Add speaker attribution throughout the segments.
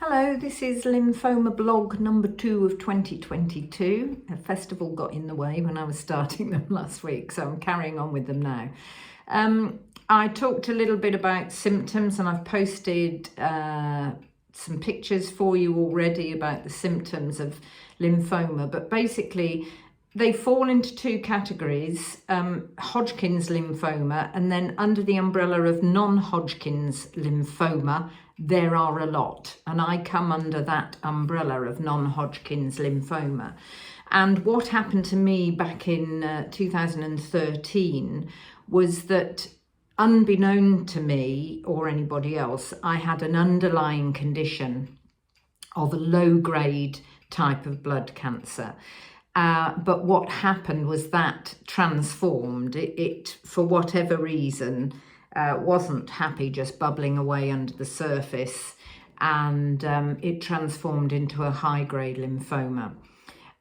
Speaker 1: Hello, this is Lymphoma blog number 2 of 2022. A festival got in the way when I was starting them last week, so I'm carrying on with them now. I talked a little bit about symptoms, and I've posted some pictures for you already about the symptoms of lymphoma, but basically they fall into two categories, Hodgkin's lymphoma, and then under the umbrella of non-Hodgkin's lymphoma, there are a lot, and I come under that umbrella of non-Hodgkin's lymphoma. And what happened to me back in 2013 was that, unbeknown to me or anybody else, I had an underlying condition of a low-grade type of blood cancer. But what happened was that transformed. It for whatever reason, wasn't happy just bubbling away under the surface, and it transformed into a high-grade lymphoma.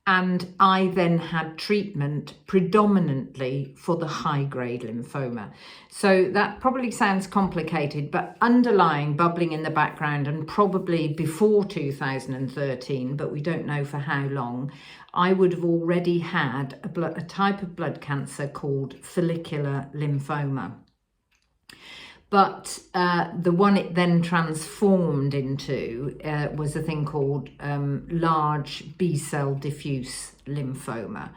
Speaker 1: And I then had treatment predominantly for the high-grade lymphoma. So that probably sounds complicated, but underlying, bubbling in the background, and probably before 2013, but we don't know for how long, I would have already had a type of blood cancer called follicular lymphoma. But the one it then transformed into was a thing called large B-cell diffuse lymphoma.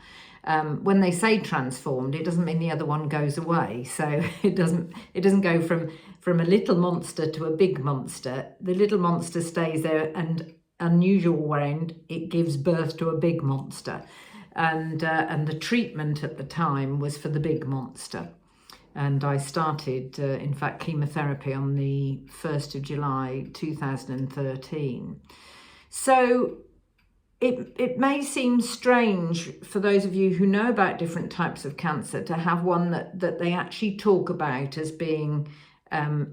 Speaker 1: When they say transformed, it doesn't mean the other one goes away. So it doesn't go from a little monster to a big monster. The little monster stays there, and unusual way, it gives birth to a big monster. And the treatment at the time was for the big monster. And I started, in fact, chemotherapy on the 1st of July 2013. So it may seem strange for those of you who know about different types of cancer to have one that they actually talk about as being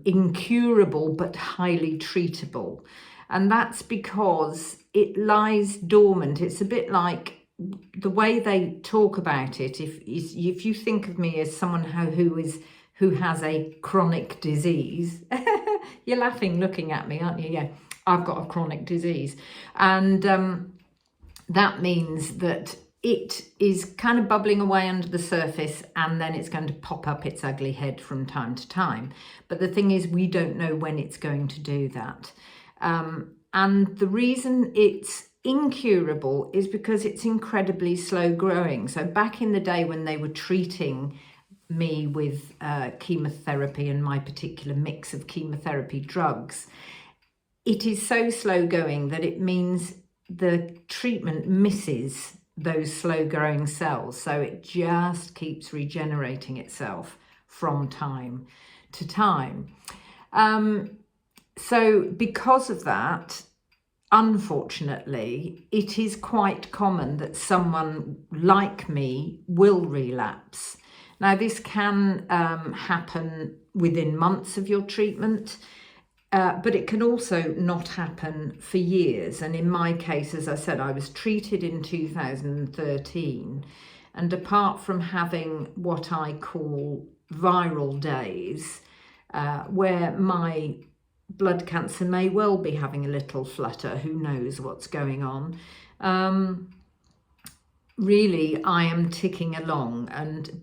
Speaker 1: incurable but highly treatable. And that's because it lies dormant. It's a bit like the way they talk about it. If you think of me as someone who has a chronic disease, you're laughing looking at me, aren't you? Yeah, I've got a chronic disease, and that means that it is kind of bubbling away under the surface, and then it's going to pop up its ugly head from time to time. But the thing is, we don't know when it's going to do that, and the reason it's incurable is because it's incredibly slow growing. So back in the day when they were treating me with chemotherapy and my particular mix of chemotherapy drugs, it is so slow going that it means the treatment misses those slow growing cells. So it just keeps regenerating itself from time to time. So because of that, unfortunately, it is quite common that someone like me will relapse. Now, this can happen within months of your treatment, but it can also not happen for years. And in my case, as I said, I was treated in 2013. And apart from having what I call viral days, where my blood cancer may well be having a little flutter, who knows what's going on. Really, I am ticking along,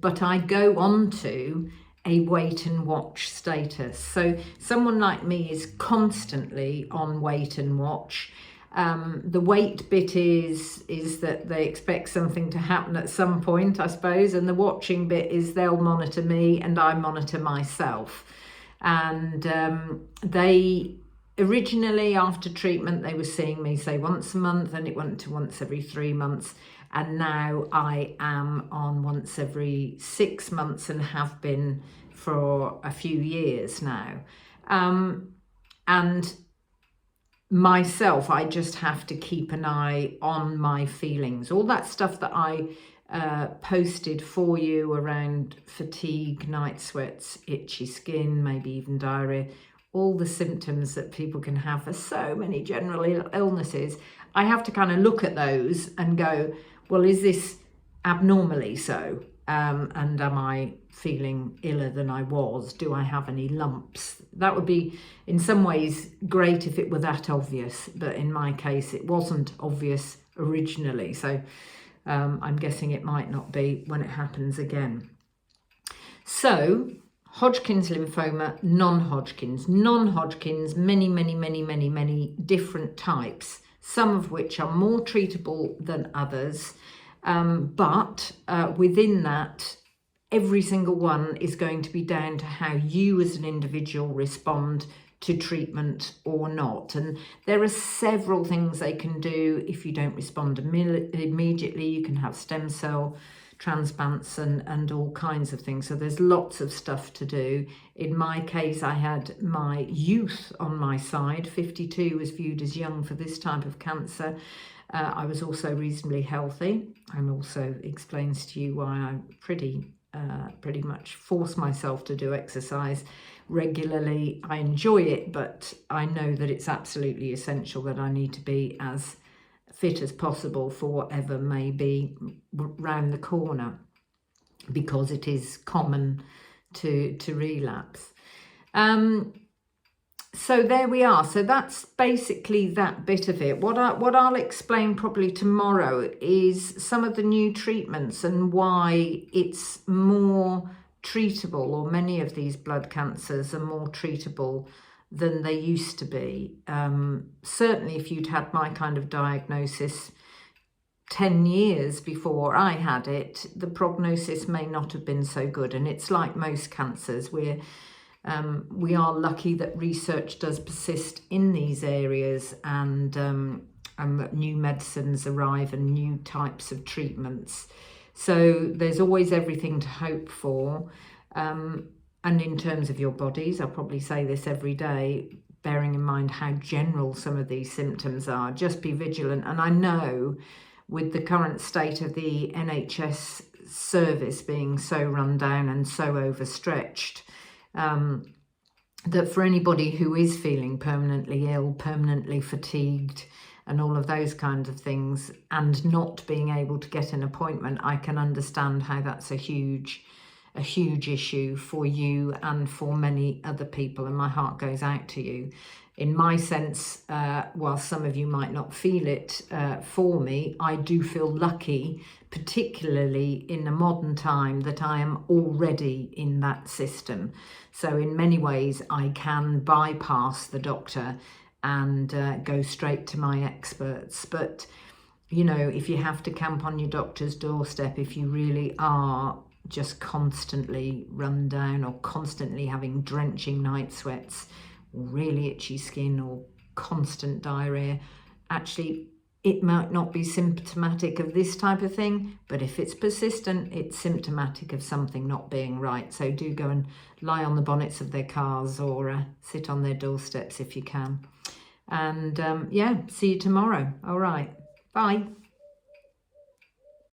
Speaker 1: but I go on to a wait and watch status. So someone like me is constantly on wait and watch. The wait bit is that they expect something to happen at some point, I suppose, and the watching bit is they'll monitor me and I monitor myself. And they originally, after treatment, they were seeing me say once a month, and it went to once every 3 months, and now I am on once every 6 months and have been for a few years now. And myself, I just have to keep an eye on my feelings. All that stuff that I posted for you around fatigue, night sweats, itchy skin, maybe even diarrhea, all the symptoms that people can have for so many general illnesses. I have to kind of look at those and go, well, is this abnormally so? And am I feeling iller than I was? Do I have any lumps? That would be in some ways great if it were that obvious, but in my case it wasn't obvious originally, so I'm guessing it might not be when it happens again. So Hodgkin's lymphoma, non-Hodgkin's, many different types, some of which are more treatable than others. But within that, every single one is going to be down to how you as an individual respond to treatment or not. And there are several things they can do. If you don't respond immediately, you can have stem cell transplants and all kinds of things. So there's lots of stuff to do. In my case, I had my youth on my side. 52 was viewed as young for this type of cancer. I was also reasonably healthy, and also explains to you why I pretty much force myself to do exercise regularly. I enjoy it, but I know that it's absolutely essential that I need to be as fit as possible for whatever may be round the corner, because it is common to relapse. So there we are. So that's basically that bit of it. What I'll explain probably tomorrow is some of the new treatments and why it's more treatable, or many of these blood cancers are more treatable than they used to be. Certainly if you'd had my kind of diagnosis 10 years before I had it, the prognosis may not have been so good. And it's like most cancers, we are lucky that research does persist in these areas, and that new medicines arrive and new types of treatments. So there's always everything to hope for. And in terms of your bodies, I'll probably say this every day, bearing in mind how general some of these symptoms are, just be vigilant. And I know with the current state of the NHS service being so run down and so overstretched, that for anybody who is feeling permanently ill, permanently fatigued, and all of those kinds of things, and not being able to get an appointment, I can understand how that's a huge issue for you and for many other people, and my heart goes out to you. In my sense, while some of you might not feel it for me, I do feel lucky, particularly in the modern time, that I am already in that system. So in many ways, I can bypass the doctor and go straight to my experts. But, you know, if you have to camp on your doctor's doorstep, if you really are just constantly run down, or constantly having drenching night sweats, or really itchy skin, or constant diarrhea, actually it might not be symptomatic of this type of thing, but if it's persistent, it's symptomatic of something not being right. So do go and lie on the bonnets of their cars, or sit on their doorsteps if you can. And yeah, see you tomorrow. All right, bye.